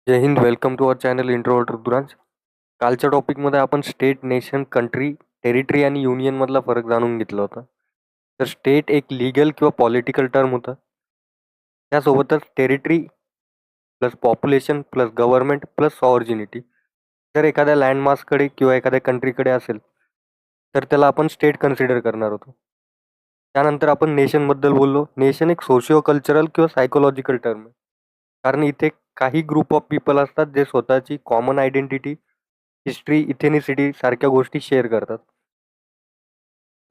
जय हिंद. Welcome to our channel introvert Rituraj. कालच्या टॉपिकमध्ये आपण स्टेट, नेशन, कंट्री, टेरिटरी आणि युनियनमधला फरक जाणून घेतला होता. तर स्टेट एक लीगल किंवा पॉलिटिकल टर्म होतं. त्यासोबतच territory plus population plus government plus sovereignty जर एखाद्या लँडमासकडे किंवा एखाद्या कंट्रीकडे असेल तर त्याला आपण स्टेट कन्सिडर करणार होतो. त्यानंतर आपण नेशनबद्दल बोललो. नेशन एक सोशिओ कल्चरल किंवा सायकोलॉजिकल टर्म आहे, कारण इथे काही ग्रुप ऑफ पीपल असतात जे स्वतःची कॉमन आयडेंटिटी, हिस्ट्री, इथेनिसिटी सारख्या गोष्टी शेअर करतात.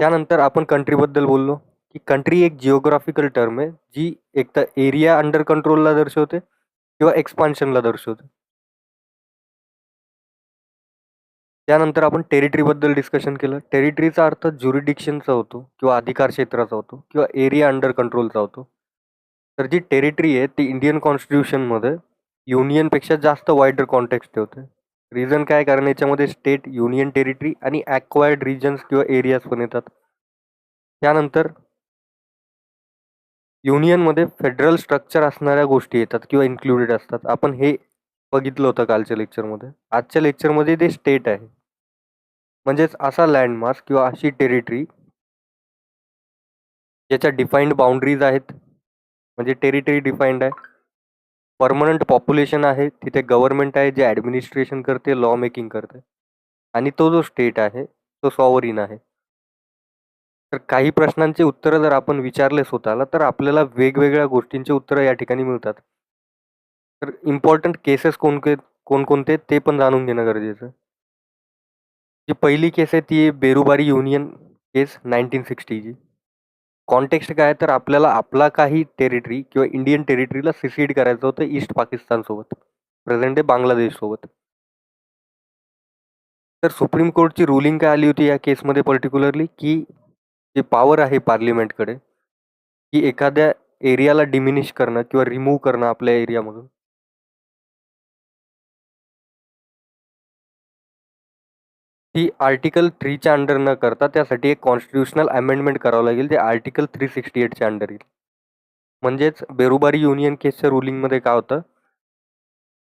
त्यानंतर आपण कंट्रीबद्दल बोललो की कंट्री एक जिओग्राफिकल टर्म आहे जी एक तर एरिया अंडर कंट्रोलला दर्शवते किंवा एक्सपान्शनला दर्शवते. त्यानंतर आपण टेरिटरीबद्दल डिस्कशन केलं. टेरिटरीचा अर्थ ज्युरिडिक्शनचा होतो किंवा अधिकार क्षेत्राचा होतो किंवा एरिया अंडर कंट्रोलचा होतो. तर जी टेरिटरी आहे ती इंडियन कॉन्स्टिट्यूशनमध्ये युनियनपेक्षा जास्त वाईडर कॉन्टेक्स्ट ठेवते. रिझन काय? कारण याच्यामध्ये स्टेट, युनियन टेरिटरी आणि ॲक्वायर्ड रिजन्स किंवा एरियाज पण येतात. त्यानंतर युनियनमध्ये फेडरल स्ट्रक्चर असणाऱ्या गोष्टी येतात किंवा इन्क्लुडेड असतात. आपण हे बघितलं होतं कालच्या लेक्चरमध्ये. आजच्या लेक्चरमध्ये ते स्टेट आहे, म्हणजेच असा लँडमास किंवा अशी टेरिटरी ज्याच्या डिफाईन्ड बाउंड्रीज आहेत, म्हणजे टेरिटरी डिफाईन्ड आहे, परमनंट पॉप्युलेशन आहे, तिथे गव्हर्नमेंट आहे जे ॲडमिनिस्ट्रेशन करते, लॉ मेकिंग करते, आणि तो जो स्टेट आहे तो सॉव्हरीन आहे. तर काही प्रश्नांचे उत्तरं जर आपण विचारले स्वतःला तर आपल्याला वेगवेगळ्या गोष्टींचे उत्तरं या ठिकाणी मिळतात. तर इम्पॉर्टंट केसेस कोणकोणते ते पण जाणून घेणं गरजेचं आहे. जी पहिली केस आहे ती बेरुबारी युनियन केस 1960ची. कॉन्टेक्स्ट काय तर आपल्याला आपला काही टेरिटरी किंवा इंडियन टेरिटरीला सिसीड करायचं होतं ईस्ट पाकिस्तानसोबत, प्रेझेंट डे बांगलादेशसोबत. तर सुप्रीम कोर्टची रुलिंग काय आली होती या केसमध्ये पर्टिक्युलरली, की जे पॉवर आहे पार्लिमेंटकडे की एखाद्या एरियाला डिमिनिश करणं किंवा रिमूव्ह करणं आपल्या एरियामधून, ती आर्टिकल 3च्या अंडर न करता त्यासाठी एक कॉन्स्टिट्युशनल अमेंडमेंट करावं लागेल, जे आर्टिकल 368च्या अंडर येईल. म्हणजेच बेरुबारी युनियन केसच्या रुलिंगमध्ये काय होतं,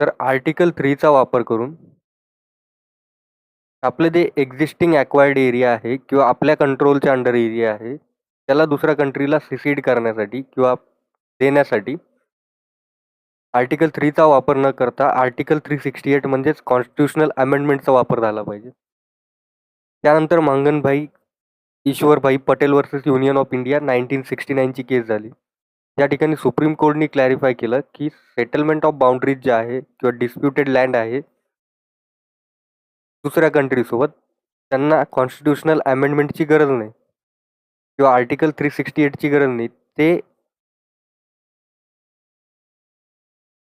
तर आर्टिकल 3चा वापर करून आपलं जे एक्झिस्टिंग ॲक्वायर्ड एरिया आहे किंवा आपल्या कंट्रोलच्या अंडर एरिया आहे त्याला दुसऱ्या कंट्रीला सिसीड करण्यासाठी किंवा देण्यासाठी आर्टिकल 3चा वापर न करता आर्टिकल 368 म्हणजेच कॉन्स्टिट्युशनल अमेंडमेंटचा वापर झाला पाहिजे. त्यानंतर Maganbhai Ishwarbhai Patel versus union of India 1969ची केस झाली. या ठिकाणी सुप्रीम कोर्टनी क्लॅरिफाय केलं की सेटलमेंट ऑफ बाउंड्रीज जे आहे किंवा डिस्प्युटेड लँड आहे दुसऱ्या कंट्रीसोबत, त्यांना कॉन्स्टिट्युशनल अमेंडमेंटची गरज नाही किंवा आर्टिकल 368ची गरज नाही. ते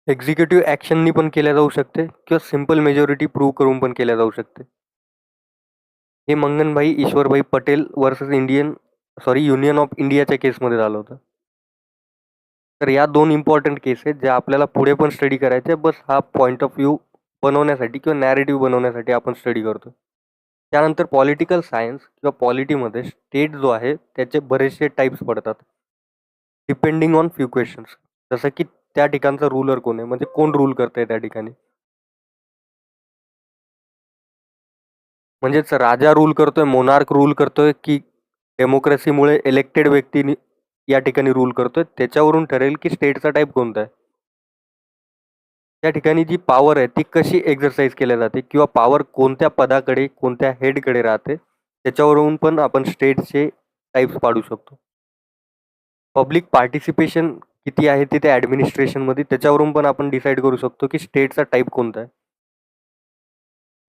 एक्झिक्युटिव्ह ॲक्शननी पण केल्या जाऊ शकते किंवा सिंपल मेजॉरिटी प्रूव्ह करून पण केल्या जाऊ शकते. हे Maganbhai Ishwarbhai Patel versus union of इंडियाच्या केसमध्ये झालं होतं. तर या दोन इम्पॉर्टंट केस आहेत ज्या आपल्याला पुढे पण स्टडी करायच्या, बस हा पॉईंट ऑफ व्ह्यू बनवण्यासाठी किंवा नॅरेटिव्ह बनवण्यासाठी आपण स्टडी करतो. त्यानंतर पॉलिटिकल सायन्स किंवा पॉलिटीमध्ये स्टेट जो आहे त्याचे बरेचसे टाईप्स पडतात डिपेंडिंग ऑन फ्यू क्वेश्चन्स. जसं की त्या ठिकाणचा रूलर कोण आहे, म्हणजे कोण रूल करतंय त्या ठिकाणी. म्हणजेच राजा रूल करतोय, मोनार्क रूल करतोय, की डेमोक्रेसीमुळे इलेक्टेड व्यक्तीने या ठिकाणी रूल करतोय, त्याच्यावरून ठरेल की स्टेटचा टाईप कोणता आहे. त्या ठिकाणी जी पॉवर आहे ती कशी एक्झरसाइज केल्या जाते किंवा पॉवर कोणत्या पदाकडे, कोणत्या हेडकडे राहते, त्याच्यावरून पण आपण स्टेटचे टाईप्स पाडू शकतो. पब्लिक पार्टिसिपेशन किती आहे तिथे ॲडमिनिस्ट्रेशनमध्ये, त्याच्यावरून पण आपण डिसाईड करू शकतो की स्टेटचा टाईप कोणता आहे.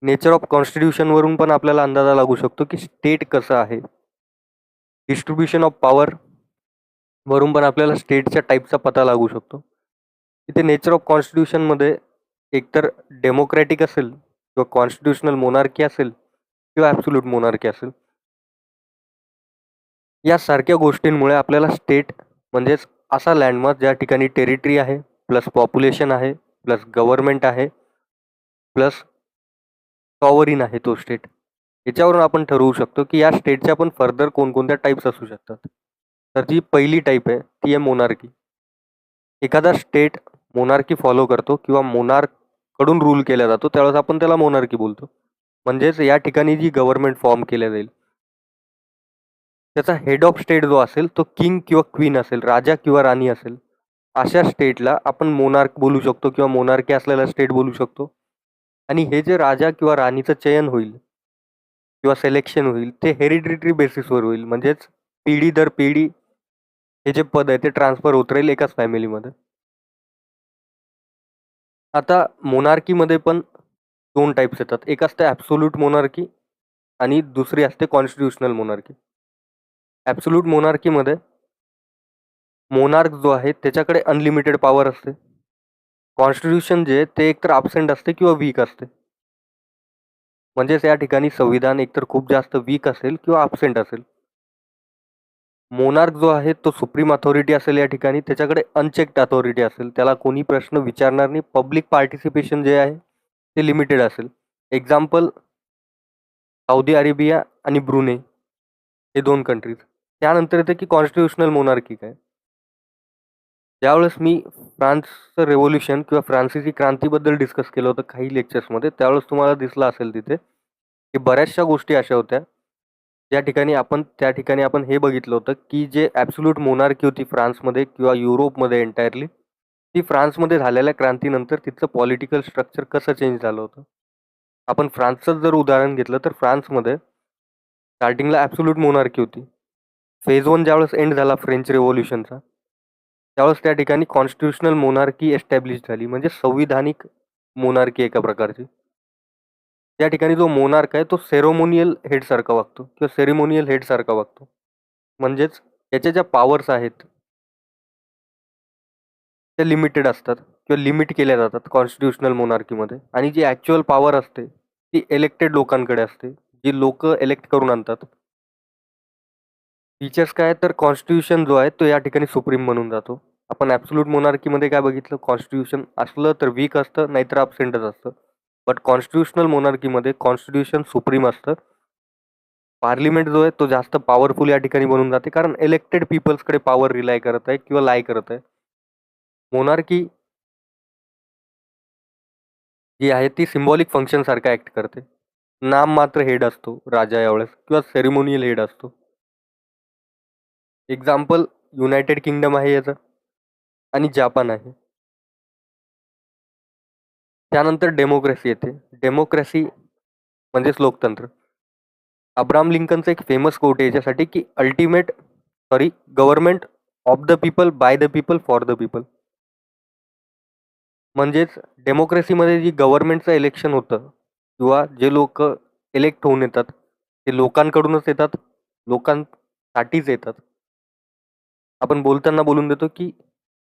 नेचर ऑफ कॉन्स्टिट्यूशनवरून पण आपल्याला अंदाजा लागू शकतो की स्टेट कसं आहे. डिस्ट्रीब्युशन ऑफ पॉवर वरून पण आपल्याला स्टेटच्या टाईपचा पता लागू शकतो. इथे नेचर ऑफ कॉन्स्टिट्यूशनमध्ये एकतर डेमोक्रॅटिक असेल किंवा कॉन्स्टिट्यूशनल मोनार्की असेल किंवा ॲब्सोल्यूट मोनार्की असेल. यासारख्या गोष्टींमुळे आपल्याला स्टेट म्हणजेच असा लँडमास ज्या ठिकाणी टेरिटरी आहे, प्लस पॉप्युलेशन आहे, प्लस गव्हर्नमेंट आहे, प्लस सॉव्हरीन आहे तो स्टेट, याच्यावरून आपण ठरवू शकतो की या स्टेटच्या पण फर्दर कोणकोणत्या टाईप्स असू शकतात. तर जी पहिली टाईप आहे ती आहे मोनार्की. एखादा स्टेट मोनार्की फॉलो करतो किंवा मोनार्क कडून रूल केला जातो त्यावेळेस आपण त्याला मोनार्की बोलतो. म्हणजेच या ठिकाणी जी गव्हर्नमेंट फॉर्म केल्या जाईल त्याचा हेड ऑफ स्टेट जो असेल तो किंग किंवा क्वीन असेल, राजा किंवा राणी असेल. अशा स्टेटला आपण मोनार्क बोलू शकतो किंवा मोनार्की असलेला स्टेट बोलू शकतो. आणि हे जे राजा किंवा राणीचं चयन होईल किंवा सिलेक्शन होईल ते हेरिडिटरी बेसिसवर होईल. म्हणजेच पिढी दर पिढी हे जे पद आहे ते ट्रान्सफर होत राहील एकाच फॅमिलीमध्ये. आता मोनार्कीमध्ये पण 2 टाइप्स येतात. एक असते ॲब्सोल्यूट मोनार्की आणि दुसरी असते कॉन्स्टिट्यूशनल मोनार्की. ॲब्सोल्यूट मोनार्कीमध्ये मोनार्क जो आहे त्याच्याकडे अनलिमिटेड पॉवर असते. कॉन्स्टिट्यूशन जे ते एकतर ॲब्सेंट असते किंवा वीक असते. म्हणजेच या ठिकाणी संविधान एकतर खूप जास्त वीक असेल किंवा ॲब्सेंट असेल. मोनार्क जो आहे तो सुप्रीम अथॉरिटी असेल या ठिकाणी, त्याच्याकडे अनचेक्ड अथॉरिटी असेल. त्याला कोणी प्रश्न विचारणार नाही. पब्लिक पार्टिसिपेशन जे आहे ते लिमिटेड असेल. एक्झाम्पल सौदी अरेबिया आणि ब्रुनेई हे 2 कंट्रीज. त्यानंतर येतं की कॉन्स्टिट्यूशनल मोनार्की काय. ज्यावेळेस मी फ्रान्सचं रेव्होल्यूशन किंवा फ्रान्सिसी क्रांतीबद्दल डिस्कस केलं होतं काही लेक्चर्समध्ये, त्यावेळेस तुम्हाला दिसलं असेल तिथे की बऱ्याचशा गोष्टी अशा होत्या त्या ठिकाणी आपण हे बघितलं होतं की जे ॲब्सोल्यूट मोनार्की होती फ्रान्समध्ये किंवा युरोपमध्ये एंटायरली, ती फ्रान्समध्ये झालेल्या क्रांतीनंतर तिथलं पॉलिटिकल स्ट्रक्चर कसं चेंज झालं होतं. आपण फ्रान्सचं जर उदाहरण घेतलं तर फ्रान्समध्ये स्टार्टिंगला ॲब्सोल्यूट मोनार्की होती. फेज 1 ज्यावेळेस एंड झाला फ्रेंच रेव्होल्यूशनचा, त्यावेळेस त्या ठिकाणी कॉन्स्टिट्यूशनल मोनार्की एस्टॅब्लिश झाली. म्हणजे संविधानिक मोनार्की एका प्रकारची. त्या ठिकाणी जो मोनार्क आहे तो सेरेमोनियल हेडसारखा वागतो किंवा सेरेमोनियल हेडसारखा वागतो. म्हणजेच त्याच्या ज्या पॉवर्स आहेत त्या लिमिटेड असतात किंवा लिमिट केल्या जातात कॉन्स्टिट्यूशनल मोनार्कीमध्ये. आणि जी ॲक्च्युअल पॉवर असते ती इलेक्टेड लोकांकडे असते, जी लोकं इलेक्ट करून आणतात. फीचर्स काय तर कॉन्स्टिट्यूशन जो आहे तो या ठिकाणी सुप्रीम बनून जातो. आपण ॲब्सोल्यूट मोनार्कीमध्ये काय बघितलं, कॉन्स्टिट्यूशन असलं तर वीक असतं नाहीतर ॲब्सेंटच असतं. बट कॉन्स्टिट्यूशनल मोनार्कीमध्ये कॉन्स्टिट्यूशन सुप्रीम असतं. पार्लिमेंट जो आहे तो जास्त पॉवरफुल या ठिकाणी बनून जाते कारण इलेक्टेड पीपल्सकडे पॉवर रिलाय करत आहे किंवा लाय करत आहे. मोनार्की जी आहे ती सिम्बॉलिक फंक्शन सारखा ॲक्ट करते. नाम मात्र हेड असतो राजा यावेळेस किंवा सेरेमोनियल हेड असतो. एक्झाम्पल युनायटेड किंगडम आहे याचं आणि जापान आहे. त्यानंतर डेमोक्रेसी येते. डेमोक्रेसी म्हणजेच लोकतंत्र. अब्राहम लिंकनचं एक फेमस कोट आहे याच्यासाठी की government of the people, by the people, for the people. म्हणजेच डेमोक्रेसीमध्ये जी गव्हर्नमेंटचं इलेक्शन होतं किंवा जे लोक इलेक्ट होऊन येतात ते लोकांकडूनच येतात, लोकांसाठीच येतात. आपण बोलताना बोलून देतो की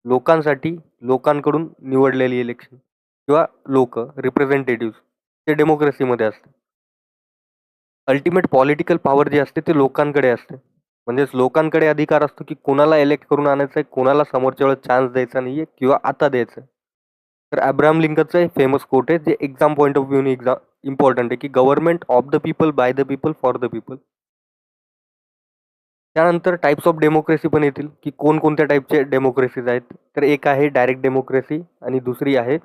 लोकांसाठी, लोकांकडून निवडलेली इलेक्शन किंवा लोक रिप्रेझेंटेटिव्ह ते डेमोक्रेसीमध्ये असते. अल्टिमेट पॉलिटिकल पॉवर जी असते ते लोकांकडे असते. म्हणजेच लोकांकडे अधिकार असतो की कोणाला इलेक्ट करून आणायचं आहे, कोणाला समोरच्या वेळेस चान्स द्यायचा नाही आहे किंवा आता द्यायचं आहे. तर अब्राहम लिंकनचं एक फेमस कोट आहे जे एक्झाम पॉईंट ऑफ व्ह्यूने इम्पॉर्टंट आहे की government of the people, by the people, for the people. त्यानंतर टाइप्स ऑफ डेमोक्रेसी पण येतील की कोणकोणत्या टाईपचे डेमोक्रेसीज आहेत. तर एक आहे डायरेक्ट डेमोक्रेसी आणि दुसरी आहे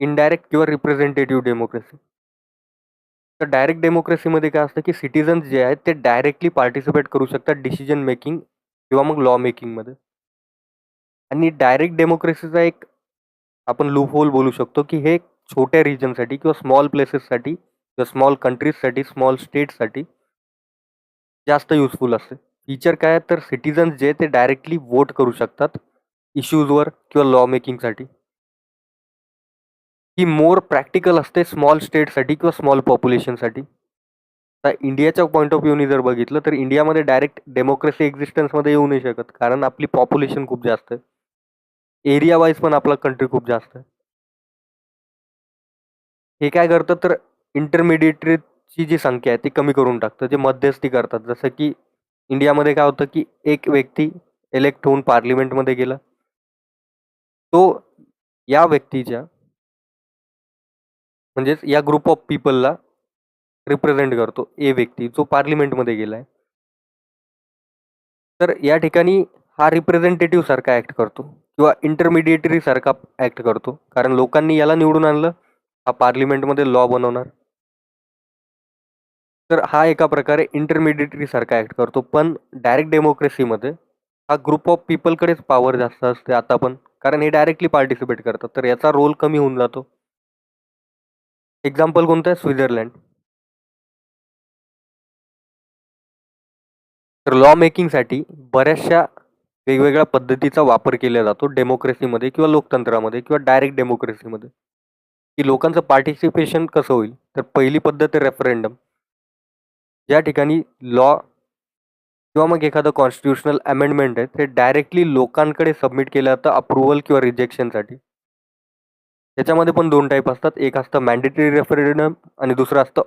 इनडायरेक्ट किंवा रिप्रेझेंटेटिव्ह डेमोक्रेसी. तर डायरेक्ट डेमोक्रेसीमध्ये काय असतं की सिटिझन्स जे आहेत ते डायरेक्टली पार्टिसिपेट करू शकतात डिसिजन मेकिंग किंवा मग लॉ मेकिंगमध्ये. आणि डायरेक्ट डेमोक्रेसीचा एक आपण लूप होल बोलू शकतो की हे छोट्या रिजनसाठी किंवा स्मॉल प्लेसेससाठी किंवा स्मॉल कंट्रीजसाठी, स्मॉल स्टेटसाठी जास्त युजफुल असते. फीचर काय आहे तर सिटिझन्स जे ते डायरेक्टली वोट करू शकतात इश्यूजवर किंवा लॉ मेकिंगसाठी. ही मोर प्रॅक्टिकल असते स्मॉल स्टेटसाठी किंवा स्मॉल पॉप्युलेशनसाठी. आता इंडियाच्या पॉईंट ऑफ व्ह्यूने जर बघितलं तर इंडियामध्ये डायरेक्ट डेमोक्रेसी एक्झिस्टन्समध्ये येऊ नाही शकत कारण आपली पॉप्युलेशन खूप जास्त आहे. एरिया वाईज पण आपला कंट्री खूप जास्त आहे. हे काय करतं तर इंटरमिडिएटरीची जी संख्या आहे ती कमी करून टाकतं, जे मध्यस्थी करतात. जसं की इंडियामध्ये काय होतं की एक व्यक्ती इलेक्ट होऊन पार्लिमेंटमध्ये गेला, तो या व्यक्तीच्या म्हणजेच या ग्रुप ऑफ पीपलला रिप्रेझेंट करतो. ए व्यक्ती जो पार्लिमेंटमध्ये गेलाय, तर या ठिकाणी हा रिप्रेझेंटेटिव्ह सारखा ॲक्ट करतो किंवा इंटरमिडिएटरी सारखा ऍक्ट करतो, कारण लोकांनी याला निवडून आणलं, हा पार्लिमेंटमध्ये लॉ बनवणार. तर हा एका प्रकारे इंटरमिडिएटरी सारखा ऍक्ट करतो. पण डायरेक्ट डेमोक्रेसीमध्ये हा ग्रुप ऑफ पीपलकडेच पॉवर जास्त असते आता पण, कारण हे डायरेक्टली पार्टिसिपेट करतात, तर याचा रोल कमी होऊन जातो. एक्झाम्पल कोणतं आहे? स्वित्झर्लंड. तर लॉ मेकिंगसाठी बऱ्याचशा वेगवेगळ्या पद्धतीचा वापर केला जातो डेमोक्रेसीमध्ये किंवा लोकतंत्रामध्ये किंवा डायरेक्ट डेमोक्रेसीमध्ये, की लोकांचं पार्टिसिपेशन कसं होईल. तर पहिली पद्धत आहे रेफरेंडम. या ठिकाणी लॉ किंवा मग एखादं कॉन्स्टिट्युशनल अमेंडमेंट आहे ते डायरेक्टली लोकांकडे सबमिट केलं जातं अप्रुव्हल किंवा रिजेक्शनसाठी. त्याच्यामध्ये पण दोन टाईप असतात, एक असतं मॅन्डेटरी रेफरेंडम आणि दुसरं असतं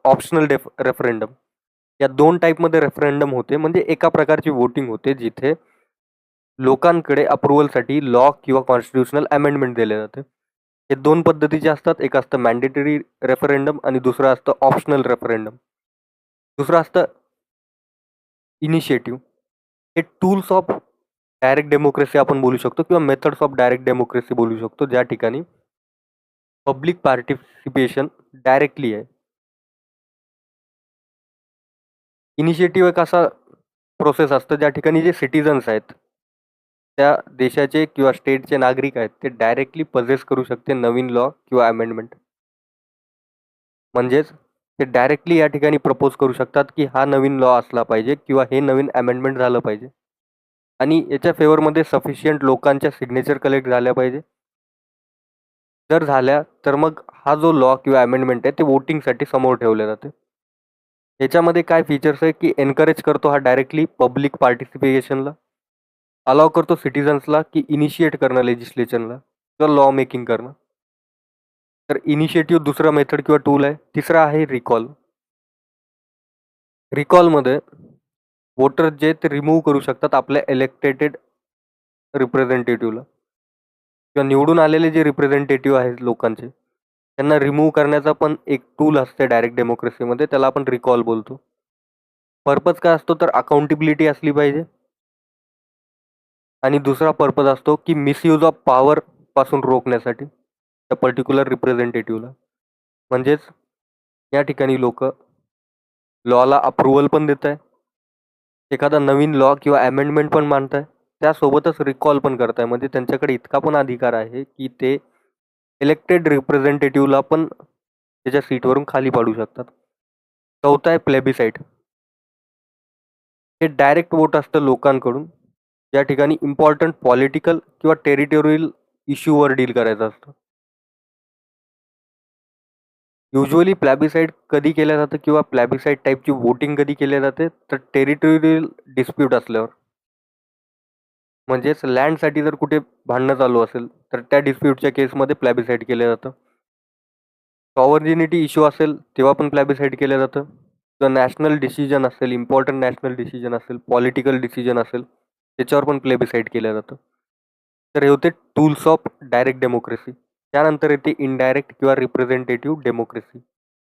ऑप्शनल रेफरेंडम. या दोन टाईपमध्ये रेफरेंडम होते, म्हणजे एका प्रकारची वोटिंग होते जिथे लोकांकडे अप्रुव्हलसाठी लॉ किंवा कॉन्स्टिट्युशनल अमेंडमेंट दिले जाते. हे दोन पद्धतीचे असतात, एक असतं मॅन्डेटरी रेफरेंडम आणि दुसरं असतं ऑप्शनल रेफरेंडम. दुसरं असतं इनिशिएटिव्ह. हे टूल्स ऑफ डायरेक्ट डेमोक्रेसी आपण बोलू शकतो किंवा मेथड्स ऑफ डायरेक्ट डेमोक्रेसी बोलू शकतो, ज्या ठिकाणी पब्लिक पार्टिसिपेशन डायरेक्टली आहे. इनिशिएटिव्ह एक असा प्रोसेस असतं ज्या ठिकाणी जे सिटीजन्स आहेत, त्या देशाचे किंवा स्टेटचे नागरिक आहेत, ते डायरेक्टली पजेस करू शकते नवीन लॉ किंवा अमेंडमेंट. म्हणजेच ते डायरेक्टली या ठिकाणी प्रपोज करू शकतात की हा नवीन लॉ असला पाहिजे किंवा हे नवीन अमेंडमेंट झालं पाहिजे, आणि याच्या फेवरमध्ये सफिशियंट लोकांच्या सिग्नेचर कलेक्ट झाल्या पाहिजे. जर झाल्या तर मग हा जो लॉ किंवा अमेंडमेंट आहे ते वोटिंगसाठी समोर ठेवले जाते. याच्यामध्ये काय फीचर्स आहे की एनकरेज करतो हा डायरेक्टली पब्लिक पार्टिसिपेशनला, अलाव करतो सिटीजन्सला की इनिशिएट करणं लेजिस्लेशनला किंवा लॉ मेकिंग करणं. तर इनिशिएटिव्ह दुसरा मेथड किंवा टूल आहे. तिसरा आहे रिकॉल. रिकॉलमध्ये वोटर जे ते रिमूव्ह करू शकतात आपल्या इलेक्टेड रिप्रेझेंटेटिव्हला, किंवा निवडून आलेले जे रिप्रेझेंटेटिव्ह आहेत लोकांचे, त्यांना रिमूव्ह करण्याचा पण एक टूल असते डायरेक्ट डेमोक्रेसीमध्ये, त्याला आपण रिकॉल बोलतो. पर्पज काय असतो तर अकाउंटेबिलिटी असली पाहिजे, आणि दुसरा पर्पज असतो की मिसयूज ऑफ पॉवर पासून रोखण्यासाठी त्या पर्टिक्युलर रिप्रेझेंटेटिव्हला. म्हणजेच या ठिकाणी लोक लॉला अप्रुव्हल पण देत आहे, एखादा नवीन लॉ किंवा अमेंडमेंट पण मानत आहे, त्यासोबतच रिकॉल पण करत आहे. म्हणजे त्यांच्याकडे इतका पण अधिकार आहे की ते इलेक्टेड रिप्रेझेंटेटिव्हला पण त्याच्या सीटवरून खाली पाडू शकतात. चौथा आहे प्लेबिसाईट. हे डायरेक्ट वोट असतं लोकांकडून, या ठिकाणी इम्पॉर्टंट पॉलिटिकल किंवा टेरिटोरियल इश्यूवर डील करायचं असतं. युजली प्लॅबिसाईड कधी केल्या जातं किंवा प्लॅबिसाईड टाईपची वोटिंग कधी केल्या जाते तर टेरिटोरियल डिस्प्यूट असल्यावर. म्हणजेच लँडसाठी जर कुठे भांडणं चालू असेल तर त्या डिस्प्यूटच्या केसमध्ये प्लॅबिसाईड केलं जातं. सॉव्हर्जिनिटी इश्यू असेल तेव्हा पण प्लॅबिसाईड केलं जातं, किंवा नॅशनल डिसिजन असेल, इम्पॉर्टंट नॅशनल डिसिजन असेल, पॉलिटिकल डिसिजन असेल, त्याच्यावर पण प्लेबिसाईड केलं जातं. तर हे होते टूल्स ऑफ डायरेक्ट डेमोक्रेसी. त्यानंतर येते इनडायरेक्ट किंवा रिप्रेझेंटेटिव्ह डेमोक्रेसी,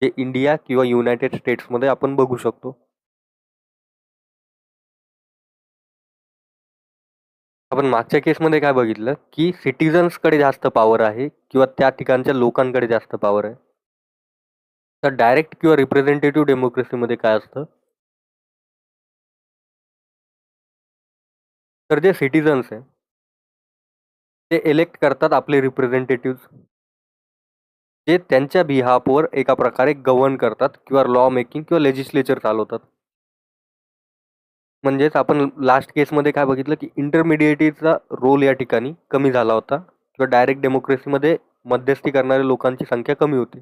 जे इंडिया किंवा युनायटेड स्टेट्समध्ये आपण बघू शकतो. आपण मागच्या केसमध्ये काय बघितलं की सिटीजन्सकडे जास्त पॉवर आहे किंवा त्या ठिकाणच्या लोकांकडे जास्त पॉवर आहे. तर डायरेक्ट किंवा रिप्रेझेंटेटिव्ह डेमोक्रेसीमध्ये काय असतं तर जे सिटीजन्स आहे ते इलेक्ट करतात आपले रिप्रेझेंटेटिव्ह, जे त्यांच्या बिहाफवर एका प्रकारे गव्हर्न करतात किंवा लॉ मेकिंग किंवा लेजिस्लेचर चालवतात. म्हणजेच आपण लास्ट केसमध्ये काय बघितलं की इंटरमिडिएटचा रोल या ठिकाणी कमी झाला होता, किंवा डायरेक्ट डेमोक्रेसीमध्ये मध्यस्थी करणाऱ्या लोकांची संख्या कमी होती.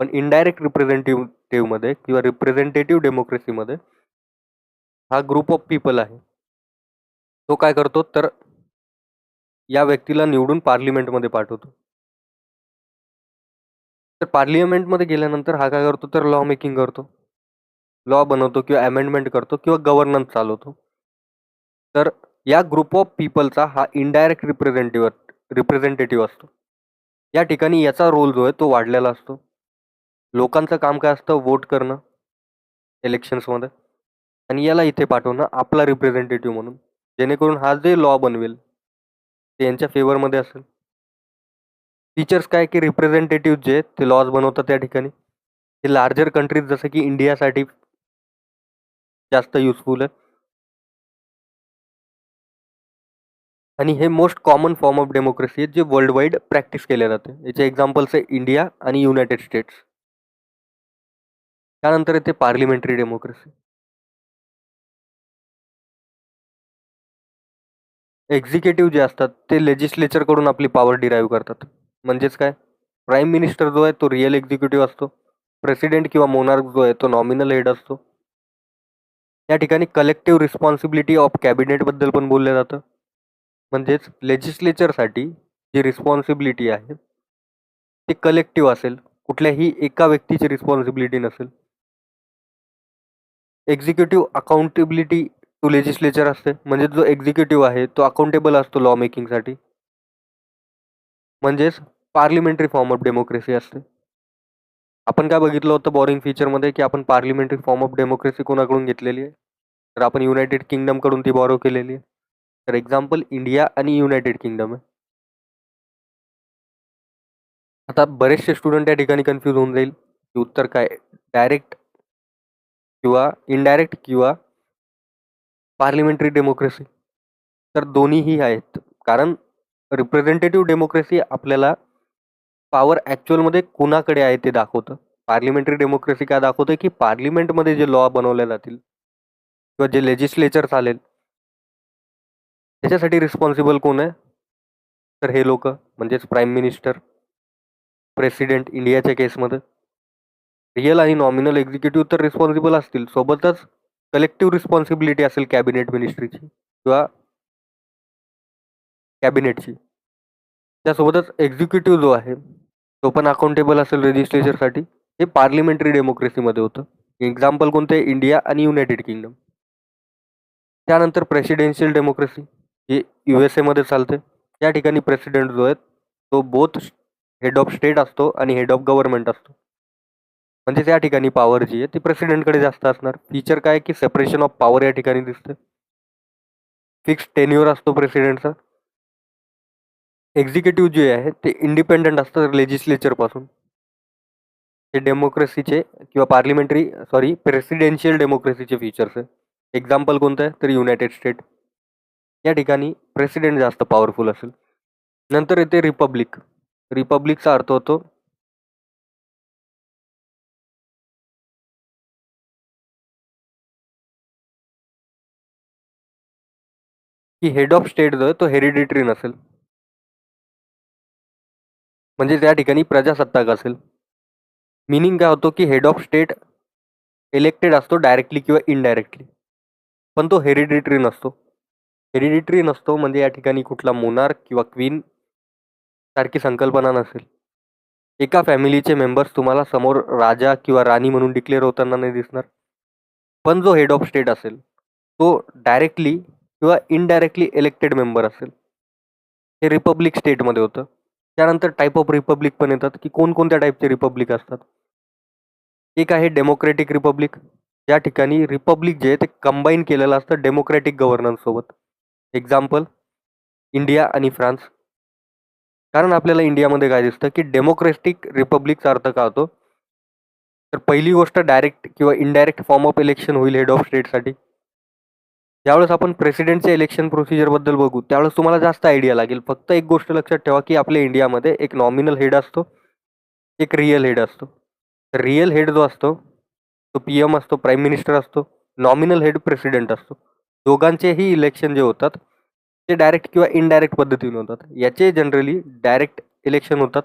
पण इनडायरेक्ट रिप्रेझेंटेटिव्हमध्ये किंवा रिप्रेझेंटेटिव्ह डेमोक्रेसीमध्ये हा ग्रुप ऑफ पीपल आहे, तो काय करतो तर या व्यक्तीला निवडून पार्लिमेंटमध्ये पाठवतो. तर पार्लिमेंटमध्ये गेल्यानंतर हा काय करतो तर लॉ मेकिंग करतो, लॉ बनवतो किंवा अमेंडमेंट करतो किंवा गव्हर्नन्स चालवतो. तर या ग्रुप ऑफ पीपलचा हा इनडायरेक्ट रिप्रेझेंटेटिव्ह असतो. या ठिकाणी याचा रोल जो आहे तो वाढलेला असतो. लोकांचं काम काय असतं वोट करणं इलेक्शन्समध्ये, आणि याला इथे पाठवणं आपला रिप्रेझेंटेटिव्ह म्हणून, जेणेकरून हा जे लॉ बनवेल ते यांच्या फेवरमध्ये असेल. फीचर्स काय की रिप्रेझेंटेटिव्ह जे आहेत ते लॉज बनवतात त्या ठिकाणी. हे लार्जर कंट्रीज जसं की इंडियासाठी जास्त युजफुल आहे. आणि हे most common form of democracy आहे जे वर्ल्ड वाईड प्रॅक्टिस केले जाते. याचे एक्झाम्पल्स आहे इंडिया आणि युनायटेड स्टेट्स. त्यानंतर येते पार्लिमेंटरी डेमोक्रेसी. एक्झिक्युटिव्ह जे असतात ते लेजिस्लेचरकडून आपली पॉवर डिराईव्ह करतात. म्हणजेच काय, प्राईम मिनिस्टर जो आहे तो रिअल एक्झिक्युटिव्ह असतो. प्रेसिडेंट किंवा मोनार्क जो आहे तो नॉमिनल हेड असतो. या ठिकाणी कलेक्टिव्ह रिस्पॉन्सिबिलिटी ऑफ कॅबिनेटबद्दल पण बोललं जातं. म्हणजेच लेजिस्लेचरसाठी जी रिस्पॉन्सिबिलिटी आहे ती कलेक्टिव्ह असेल, कुठल्याही एका व्यक्तीची रिस्पॉन्सिबिलिटी नसेल. एक्झिक्युटिव्ह अकाउंटेबिलिटी टू लेजिस्लेचर असते. म्हणजे जो एक्झिक्युटिव्ह आहे तो अकाउंटेबल असतो लॉ मेकिंगसाठी. म्हणजेच पार्लिमेंटरी फॉर्म ऑफ डेमोक्रेसी असते. आपण काय बघितलं होतं बोरिंग फीचरमध्ये की आपण पार्लिमेंटरी फॉर्म ऑफ डेमोक्रेसी कोणाकडून घेतलेली आहे, तर आपण युनायटेड किंगडमकडून ती बॉरो केलेली आहे. तर एक्झाम्पल इंडिया आणि युनायटेड किंगडम आहे. आता बरेचसे स्टुडंट या ठिकाणी कन्फ्यूज होऊन जाईल की उत्तर काय, डायरेक्ट किंवा इनडायरेक्ट किंवा पार्लिमेंटरी डेमोक्रेसी. तर दोन्हीही आहेत. कारण रिप्रेझेंटेटिव्ह डेमोक्रेसी आपल्याला पॉवर ॲक्च्युअलमध्ये कुणाकडे आहे ते दाखवतं. पार्लिमेंटरी डेमोक्रेसी काय दाखवतं की पार्लिमेंटमध्ये जे लॉ बनवले जातील किंवा जे लेजिस्लेचर चालेल त्याच्यासाठी रिस्पॉन्सिबल कोण आहे, तर हे लोक म्हणजेच प्राईम मिनिस्टर, प्रेसिडेंट इंडियाच्या केसमध्ये. रिअल आणि नॉमिनल एक्झिक्युटिव्ह तर रिस्पॉन्सिबल असतील, सोबतच कलेक्टिव्ह रिस्पॉन्सिबिलिटी असेल कॅबिनेट मिनिस्ट्रीची किंवा कॅबिनेटची. त्यासोबतच एक्झिक्युटिव्ह जो आहे तो पण अकाउंटेबल असेल लेजिस्लेचरसाठी. हे पार्लिमेंटरी डेमोक्रेसीमध्ये होतं. एक्झाम्पल कोणते, इंडिया आणि युनायटेड किंगडम. त्यानंतर प्रेसिडेन्शियल डेमोक्रेसी, ही USA मध्ये चालते. या ठिकाणी प्रेसिडेंट जो आहे तो बोथ हेड ऑफ स्टेट असतो आणि हेड ऑफ गव्हर्नमेंट असतो. म्हणजे त्या ठिकाणी पॉवर जी आहे ती प्रेसिडेंटकडे जास्त असणार. फीचर काय की सेपरेशन ऑफ पॉवर या ठिकाणी दिसते. फिक्स टेन्युअर असतो प्रेसिडेंटचा. एक्झिक्युटिव्ह जे आहे ते इंडिपेंडंट असतं लेजिस्लेचरपासून. हे डेमोक्रेसीचे किंवा प्रेसिडेन्शियल डेमोक्रेसीचे फीचर्स आहे. एक्झाम्पल कोणतं आहे, तर युनायटेड स्टेट. या ठिकाणी प्रेसिडेंट जास्त पॉवरफुल असेल. नंतर येते रिपब्लिक. रिपब्लिकचा अर्थ होतो की हेड ऑफ स्टेट जो आहे तो हेरिडिटरी नसेल. म्हणजे त्या ठिकाणी प्रजासत्ताक असेल. मिनिंग काय होतो की हेड ऑफ स्टेट इलेक्टेड असतो डायरेक्टली किंवा इनडायरेक्टली, पण तो हेरिडिटरी नसतो. हेरिडिटरी नसतो म्हणजे या ठिकाणी कुठला मोनार्क किंवा क्वीन सारखी संकल्पना नसेल. एका फॅमिलीचे मेंबर्स तुम्हाला समोर राजा किंवा राणी म्हणून डिक्लेअर होताना नाही दिसणार. पण जो हेड ऑफ स्टेट असेल तो डायरेक्टली किंवा इनडायरेक्टली इलेक्टेड मेंबर असेल. हे रिपब्लिक स्टेटमध्ये होतं. त्यानंतर टाईप ऑफ रिपब्लिक पण येतात की कोणकोणत्या टाईपचे रिपब्लिक असतात. एक आहे डेमोक्रॅटिक रिपब्लिक. या ठिकाणी रिपब्लिक जे आहे ते कंबाईन केलेलं असतं डेमोक्रॅटिक गव्हर्नन्स सोबत. एक्झाम्पल इंडिया आणि फ्रान्स. कारण आपल्याला इंडियामध्ये काय दिसतं की डेमोक्रॅटिक रिपब्लिकचा अर्थ काय होतो, तर पहिली गोष्ट डायरेक्ट किंवा इनडायरेक्ट फॉर्म ऑफ इलेक्शन होईल हेड ऑफ स्टेटसाठी. ज्यावेळेस आपण प्रेसिडेंटच्या इलेक्शन प्रोसिजरबद्दल बघू त्यावेळेस तुम्हाला जास्त आयडिया लागेल. फक्त एक गोष्ट लक्षात ठेवा की आपल्या इंडियामध्ये एक नॉमिनल हेड असतो, एक रिअल हेड असतो. रिअल हेड जो असतो तो PM असतो, प्राईम मिनिस्टर असतो. नॉमिनल हेड प्रेसिडेंट असतो. दोघांचेही इलेक्शन जे होतात ते डायरेक्ट किंवा इनडायरेक्ट पद्धतीने होतात. याचे जनरली डायरेक्ट इलेक्शन होतात,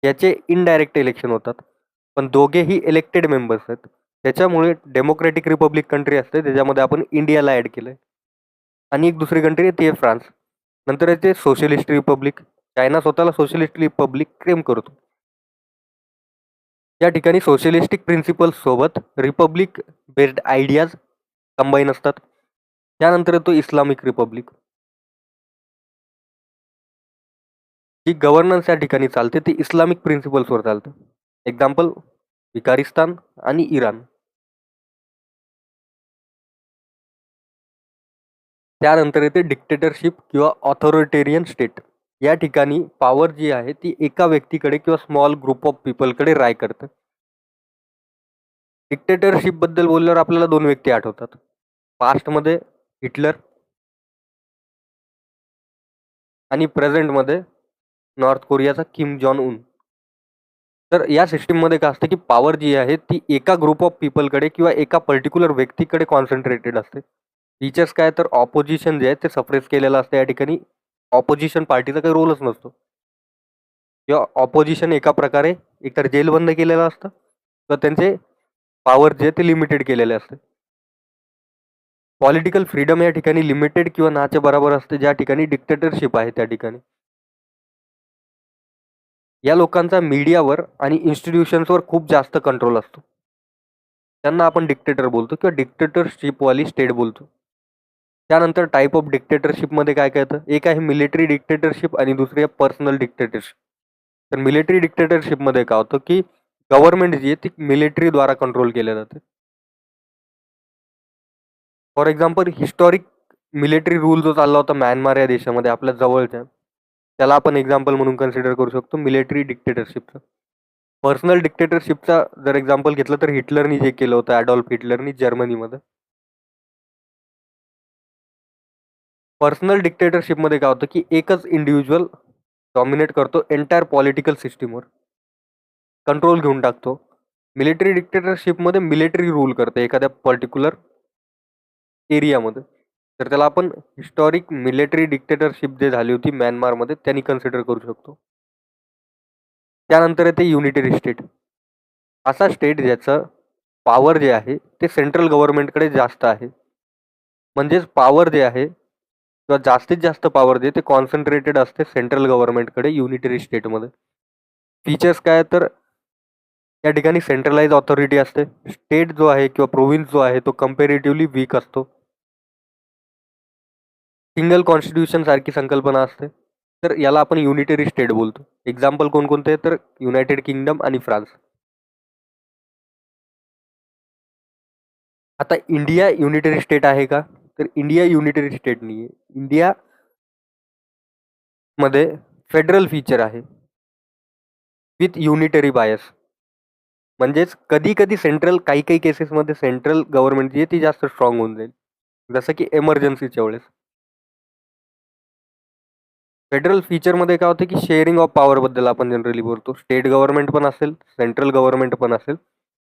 याचे इनडायरेक्ट इलेक्शन होतात. पण दोघेही इलेक्टेड मेंबर्स आहेत. त्याच्यामुळे डेमोक्रॅटिक रिपब्लिक कंट्री असते, त्याच्यामध्ये आपण इंडियाला ॲड केलं आहे. आणि एक दुसरी कंट्री आहे ती आहे फ्रान्स. नंतर येते सोशलिस्ट रिपब्लिक. चायना स्वतःला सोशलिस्ट रिपब्लिक क्लेम करतो. या ठिकाणी सोशलिस्टिक प्रिन्सिपल्स सोबत रिपब्लिक बेस्ड आयडियाज कंबाईन असतात. त्यानंतर येतो इस्लामिक रिपब्लिक. जी गव्हर्नन्स या ठिकाणी चालते ती इस्लामिक प्रिन्सिपल्सवर चालते. एक्झाम्पल विकारिस्तान आणि इराण. त्यानंतर येते डिक्टेटरशिप किंवा ऑथॉरिटेरियन स्टेट. या ठिकाणी पॉवर जी आहे ती एका व्यक्तीकडे किंवा स्मॉल ग्रुप ऑफ पीपलकडे राय करतं. डिक्टेटरशिप बद्दल बोलल्यावर आपल्याला 2 व्यक्ती आठवतात. पास्टमध्ये हिटलर आणि प्रेझेंटमध्ये नॉर्थ कोरियाचा किम जॉन उन. तर या सिस्टीममध्ये काय असतं, की पॉवर जी आहे ती एका ग्रुप ऑफ पीपलकडे किंवा एका पर्टिक्युलर व्यक्तीकडे कॉन्सन्ट्रेटेड असते. फीचर्स काय तर ऑपोजिशन जे आहे ते सप्रेस केलेलं असतं. या ठिकाणी ऑपोजिशन पार्टीचा काही रोलच नसतो किंवा ऑपोजिशन एका प्रकारे एकतर जेलबंद केलेलं असतं किंवा त्यांचे पॉवर जे आहे ते लिमिटेड केलेले असते. पॉलिटिकल फ्रीडम या ठिकाणी लिमिटेड किंवा नाच्या बरोबर असते. ज्या ठिकाणी डिक्टेटरशिप आहे त्या ठिकाणी या लोकांचा मीडियावर आणि इन्स्टिट्यूशन्सवर खूप जास्त कंट्रोल असतो. त्यांना आपण डिक्टेटर बोलतो किंवा डिक्टेटरशिपवाली स्टेट बोलतो. त्यानंतर टाइप ऑफ डिक्टेटरशिपमध्ये काय काय येतं, एक आहे मिलिटरी डिक्टेटरशिप आणि दुसरी आहे पर्सनल डिक्टेटरशिप. तर मिलिटरी डिक्टेटरशिपमध्ये काय होतं, की गव्हर्नमेंट जी आहे ती मिलिटरीद्वारा कंट्रोल केल्या जाते. For example historic military rule जो चालला होता म्यानमार या देशामध्ये आपल्या जवळच्या, त्याला आपण एक्झाम्पल म्हणून कन्सिडर करू शकतो मिलिटरी डिक्टेटरशिपचं. पर्सनल डिक्टेटरशिपचा जर एक्झाम्पल घेतलं तर हिटलरनी जे केलं होतं, ॲडॉल्फ हिटलरनी जर्मनीमध्ये. पर्सनल डिक्टेटरशिपमध्ये काय होतं, की एकच इंडिव्हिज्युअल डॉमिनेट करतो एंटायर पॉलिटिकल सिस्टीमवर, कंट्रोल घेऊन टाकतो. मिलिटरी डिक्टेटरशिपमध्ये मिलिटरी रूल करते एखाद्या पर्टिक्युलर एरियामध्ये. तर त्याला आपण हिस्टॉरिक मिलिटरी डिक्टेटरशिप जे झाली होती म्यानमारमध्ये त्यांनी कन्सिडर करू शकतो. त्यानंतर येते युनिटरी स्टेट. असा स्टेट ज्याचं पॉवर जे आहे ते सेंट्रल गव्हर्नमेंटकडे जास्त आहे. म्हणजेच पॉवर जे आहे किंवा जास्तीत जास्त पॉवर जे ते कॉन्सन्ट्रेटेड असते सेंट्रल गव्हर्नमेंटकडे युनिटरी स्टेटमध्ये. फीचर्स काय तर या ठिकाणी सेंट्रलाइज ऑथॉरिटी असते. स्टेट जो आहे किंवा प्रोव्हिन्स जो आहे तो कंपॅरेटिव्हली वीक असतो. सिंगल कॉन्स्टिट्यूशन सारखी संकल्पना असते. तर याला आपण युनिटरी स्टेट बोलतो. एक्झाम्पल कोणकोणते तर युनायटेड किंगडम आणि फ्रान्स. आता इंडिया युनिटरी स्टेट आहे का? तर इंडिया युनिटरी स्टेट नाही आहे. इंडियामध्ये फेडरल फीचर आहे विथ युनिटरी बायस. म्हणजेच कधी कधी सेंट्रल काही काही केसेसमध्ये सेंट्रल गव्हर्नमेंट जी आहे ती जास्त स्ट्रॉंग होऊन जाईल, जसं की एमर्जन्सीच्या वेळेस. फेडरल फीचरमध्ये काय होतं, की शेअरिंग ऑफ पॉवरबद्दल आपण जनरली बोलतो. स्टेट गव्हर्नमेंट पण असेल, सेंट्रल गव्हर्नमेंट पण असेल.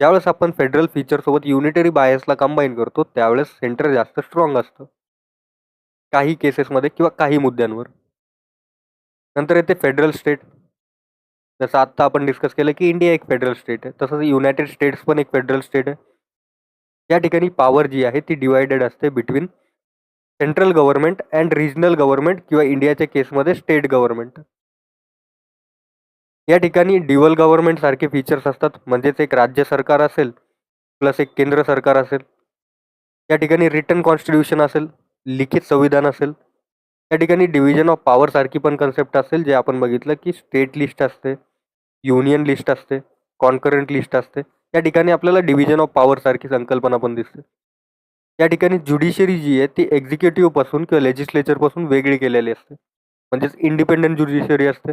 ज्यावेळेस आपण फेडरल फीचरसोबत युनिटरी बायसला कंबाईन करतो त्यावेळेस सेंटर जास्त स्ट्रॉंग असतं काही केसेसमध्ये किंवा काही मुद्द्यांवर. नंतर येते फेडरल स्टेट. जसं आत्ता आपण डिस्कस केलं की इंडिया एक फेडरल स्टेट आहे, तसंच युनायटेड स्टेट्स पण एक फेडरल स्टेट आहे. या ठिकाणी पॉवर जी आहे ती डिवायडेड असते between central government and regional government किंवा इंडियाच्या केसमध्ये स्टेट गव्हर्नमेंट. या ठिकाणी ड्युअल गव्हर्नमेंट सारखे फीचर्स असतात. म्हणजेच एक राज्य सरकार असेल प्लस एक केंद्र सरकार असेल. या ठिकाणी रिटन कॉन्स्टिट्यूशन असेल, लिखित संविधान असेल. या ठिकाणी डिव्हिजन ऑफ पॉवर सारखी पण कन्सेप्ट असेल, जे आपण बघितलं की स्टेट लिस्ट असते, युनियन लिस्ट असते, कॉन्करंट लिस्ट असते. या ठिकाणी आपल्याला डिव्हिजन ऑफ पॉवर सारखी संकल्पना पण दिसते. या ठिकाणी ज्युडिशरी जी आहे ती एक्झिक्युटिव्ह पासून किंवा लेजिस्लेचर पासून वेगळी केलेली असते. म्हणजेच इंडिपेंडंट ज्युडिशरी असते.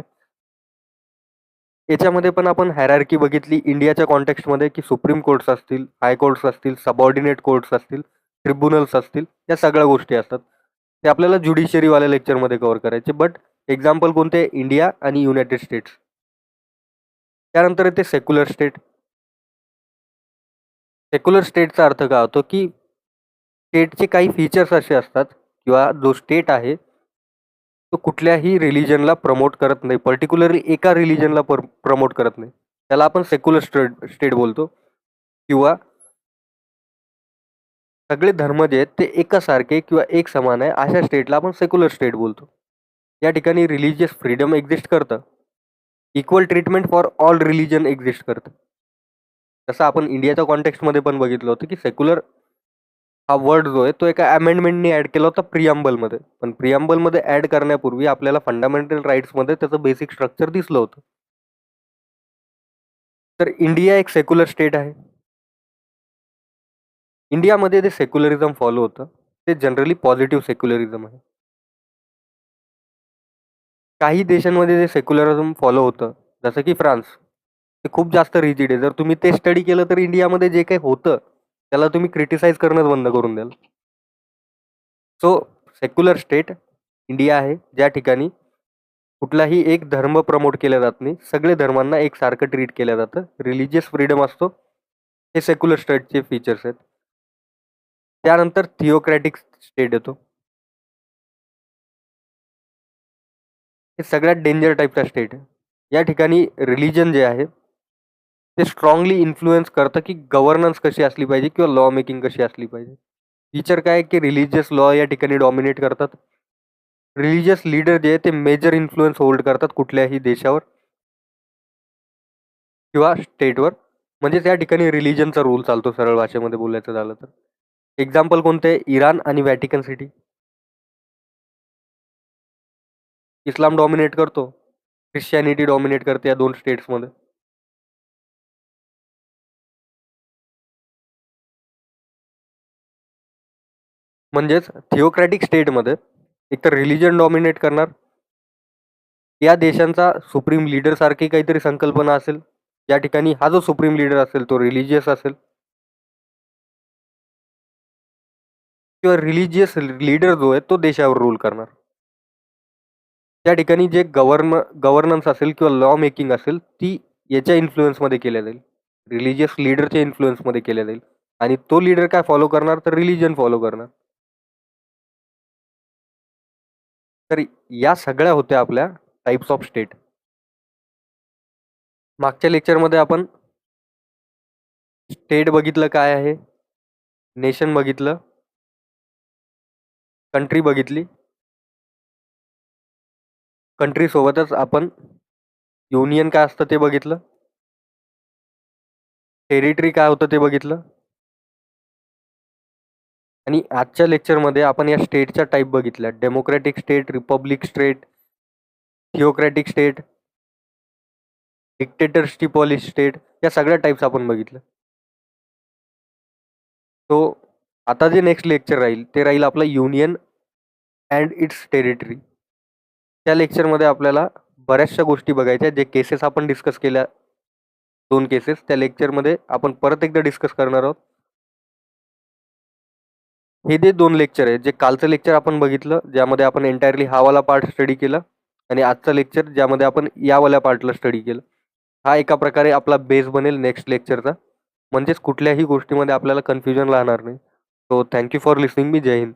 याच्यामध्ये पण आपण हायरार्की बघितली इंडियाच्या कॉन्टेक्स्टमध्ये, की सुप्रीम कोर्ट्स असतील, हाय कोर्ट्स असतील, सबऑर्डिनेट कोर्ट्स असतील, ट्रिब्युनल्स असतील, या सगळ्या गोष्टी असतात. ते आपल्याला ज्युडिशरीवाल्या लेक्चरमध्ये कव्हर करायचे. बट एक्झाम्पल कोणते? इंडिया आणि युनायटेड स्टेट्स. त्यानंतर येते सेक्युलर स्टेट. सेक्युलर स्टेटचा अर्थ काय होतो, की स्टेटचे काही फीचर्स असे असतात किंवा जो स्टेट आहे तो कुठल्याही रिलिजनला प्रमोट करत नाही, पर्टिक्युलरली एका रिलिजनला प्रमोट करत नाही. त्याला आपण सेक्युलर स्टेट बोलतो. किंवा सगळे धर्म जे आहेत ते एकसारखे किंवा एक समान आहे अशा स्टेटला आपण सेक्युलर स्टेट बोलतो. या ठिकाणी रिलिजियस फ्रीडम एक्झिस्ट करतं. Equal treatment for all religion exist करतं. जसं आपण इंडियाच्या कॉन्टेक्स्टमध्ये पण बघितलं होतं, की सेक्युलर हा वर्ड जो आहे तो एका अमेंडमेंटनी ॲड केला होता प्रिअम्बलमध्ये. पण प्रिअम्बलमध्ये ॲड करण्यापूर्वी आपल्याला फंडामेंटल राईट्समध्ये त्याचं बेसिक स्ट्रक्चर दिसलं होतं. तर इंडिया एक सेक्युलर स्टेट आहे. इंडियामध्ये ते सेक्युलरिझम फॉलो होतं. ते जनरली पॉझिटिव्ह सेक्युलरिझम आहे. काही देशांमध्ये जे सेक्युलरिझम फॉलो होतं, जसं की फ्रान्स, ते खूप जास्त रिजिड आहे. जर तुम्ही ते स्टडी केलं तर इंडियामध्ये जे काही होतं, त्याला तुम्ही क्रिटिसाइज करणंच बंद करून द्याल. सो सेक्युलर स्टेट इंडिया आहे, ज्या ठिकाणी कुठलाही एक धर्म प्रमोट केला जात नाही. सगळे धर्मांना एकसारखं ट्रीट केलं जातं. रिलिजियस फ्रीडम असतो. हे सेक्युलर स्टेटचे फीचर्स आहेत. त्यानंतर थिओक्रॅटिक स्टेट येतो. हे सगळ्यात डेंजर टाईपचा स्टेट आहे. या ठिकाणी रिलिजन जे आहे ते स्ट्रॉंगली इन्फ्लुएन्स करतं की गव्हर्नन्स कशी असली पाहिजे किंवा लॉ मेकिंग कशी असली पाहिजे. फीचर काय आहे की रिलिजियस लॉ या ठिकाणी डॉमिनेट करतात. रिलिजियस लीडर जे आहे ते मेजर इन्फ्लुएन्स होल्ड करतात कुठल्याही देशावर किंवा स्टेटवर. म्हणजे त्या ठिकाणी रिलिजनचा रूल चालतो, सरळ भाषेमध्ये बोलायचं झालं तर. एक्झाम्पल कोणते? इराण आणि व्हॅटिकन सिटी. इस्लाम डॉमिनेट करतो, ख्रिश्चॅनिटी डॉमिनेट करते या दोन स्टेट्समध्ये. म्हणजेच थिओक्रॅटिक स्टेटमध्ये एकतर रिलिजन डॉमिनेट करणार, या देशांचा सुप्रीम लीडर सारखी काहीतरी संकल्पना असेल, या ठिकाणी हा जो सुप्रीम लीडर असेल तो रिलिजियस असेल किंवा रिलिजियस लीडर जो आहे तो देशावर रूल करणार. त्या ठिकाणी जे गव्हर्नन्स असेल किंवा लॉ मेकिंग असेल ती याच्या इन्फ्लुएन्समध्ये केल्या जाईल, रिलिजियस लीडरच्या इन्फ्लुएन्समध्ये केल्या जाईल. आणि तो लीडर काय फॉलो करणार? तर रिलिजन फॉलो करणार. तर या सगळ्या होत्या आपल्या टाइप्स ऑफ स्टेट. मागच्या लेक्चरमध्ये आपण स्टेट बघितलं काय आहे, नेशन बघितलं, कंट्री बघितली. कंट्री सोबतच आपण युनियन काय असतं ते बघितलं, टेरिटरी काय होतं ते बघितलं. आणि आजच्या लेक्चरमध्ये आपण या स्टेटच्या टाईप बघितल्या: democratic state, republic state, theocratic state, dictatorship state. या सगळ्या टाईप्स आपण बघितलं. तो आता जे नेक्स्ट लेक्चर राहील ते राहील आपलं युनियन अँड इट्स टेरिटरी. त्या लेक्चरमध्ये आपल्याला बऱ्याचशा गोष्टी बघायच्या, जे केसेस आपण डिस्कस केल्या, 2 केसेस त्या लेक्चरमध्ये आपण परत एकदा डिस्कस करणार आहोत. हे जे 2 लेक्चर आहेत, जे कालचं लेक्चर आपण बघितलं ज्यामध्ये आपण एंटायरली हा वाला पार्ट स्टडी केला, आणि आजचं लेक्चर ज्यामध्ये आपण यावाल्या पार्टला स्टडी केलं, हा एका प्रकारे आपला बेस बनेल नेक्स्ट लेक्चरचा. म्हणजेच कुठल्याही गोष्टीमध्ये आपल्याला कन्फ्युजन राहणार नाही. सो थँक्यू फॉर लिसनिंग मी. जय हिंद.